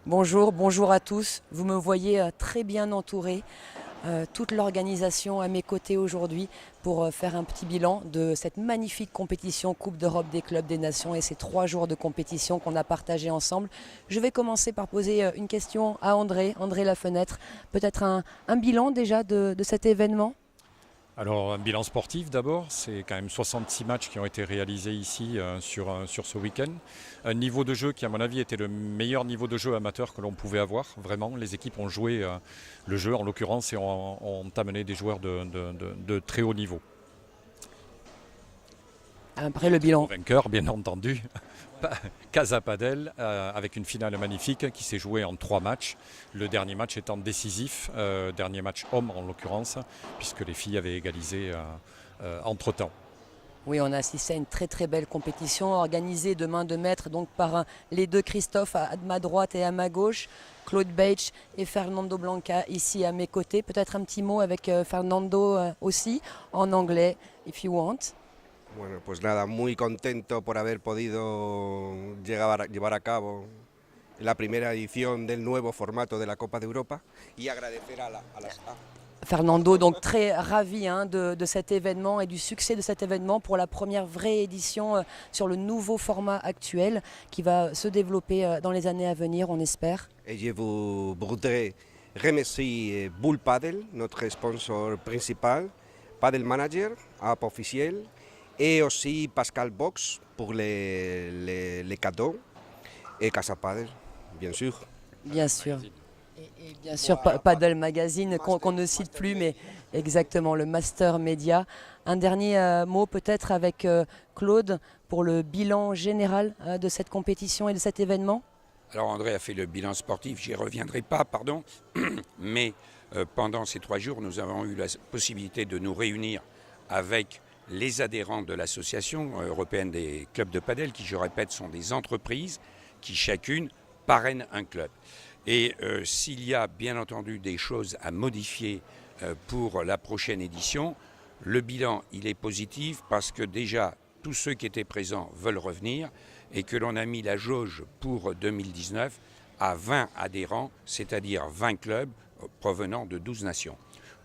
Bonjour, bonjour à tous. Vous me voyez très bien entouré. Toute l'organisation à mes côtés aujourd'hui pour faire un petit bilan de cette magnifique compétition Coupe d'Europe des clubs des nations et ces 3 jours de compétition qu'on a partagé ensemble. Je vais commencer par poser une question à André Lafenêtre. Peut-être un bilan déjà de cet événement. Alors un bilan sportif d'abord, c'est quand même 66 matchs qui ont été réalisés ici sur ce week-end. Un niveau de jeu qui à mon avis était le meilleur niveau de jeu amateur que l'on pouvait avoir. Vraiment, les équipes ont joué le jeu en l'occurrence et ont amené des joueurs de très haut niveau. Après le bilan. Vainqueur bien entendu, Casa Padel avec une finale magnifique qui s'est jouée en 3 matchs. Le dernier match étant décisif, dernier match homme en l'occurrence, puisque les filles avaient égalisé entre-temps. Oui, on a assisté à une très très belle compétition organisée de main de maître donc par les deux Christophe à ma droite et à ma gauche, Claude Beitsch et Fernando Blanca ici à mes côtés. Peut-être un petit mot avec Fernando aussi en anglais, if you want. Bueno, pues nada, muy contento por haber podido llevar a cabo la primera edición del nuevo formato de la Copa de Europa y agradecer a las... Fernando, donc très ravi de cet événement et du succès de cet événement pour la première vraie édition sur le nouveau format actuel qui va se développer dans les années à venir, on espère. Et je voudrais remercier Bull Paddle, notre sponsor principal, Paddle Manager, app officielle, et aussi Pascal Box pour les cadeaux, et Casa Paddle, bien sûr. Bien sûr. Et bien sûr, Paddle Magazine, qu'on ne cite plus, mais exactement, le Master Media. Un dernier mot peut-être avec Claude pour le bilan général de cette compétition et de cet événement. Alors André a fait le bilan sportif, j'y reviendrai pas, pardon, mais pendant ces 3 jours, nous avons eu la possibilité de nous réunir avec les adhérents de l'association européenne des clubs de padel, qui je répète sont des entreprises qui chacune parrainent un club. Et s'il y a bien entendu des choses à modifier pour la prochaine édition, le bilan il est positif parce que déjà tous ceux qui étaient présents veulent revenir et que l'on a mis la jauge pour 2019 à 20 adhérents, c'est-à-dire 20 clubs provenant de 12 nations.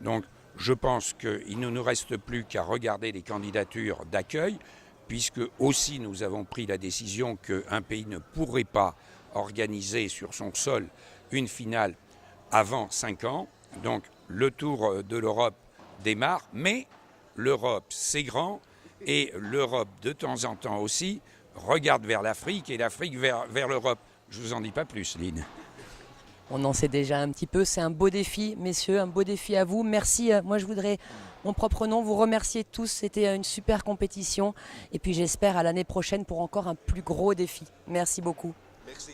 Donc je pense qu'il ne nous reste plus qu'à regarder les candidatures d'accueil, puisque aussi nous avons pris la décision qu'un pays ne pourrait pas organiser sur son sol une finale avant 5 ans. Donc le tour de l'Europe démarre, mais l'Europe c'est grand et l'Europe de temps en temps aussi regarde vers l'Afrique et l'Afrique vers l'Europe. Je ne vous en dis pas plus, Lynn. On en sait déjà un petit peu, c'est un beau défi, messieurs, un beau défi à vous. Merci, moi je voudrais, mon propre nom, vous remercier tous, c'était une super compétition. Et puis j'espère à l'année prochaine pour encore un plus gros défi. Merci beaucoup. Merci.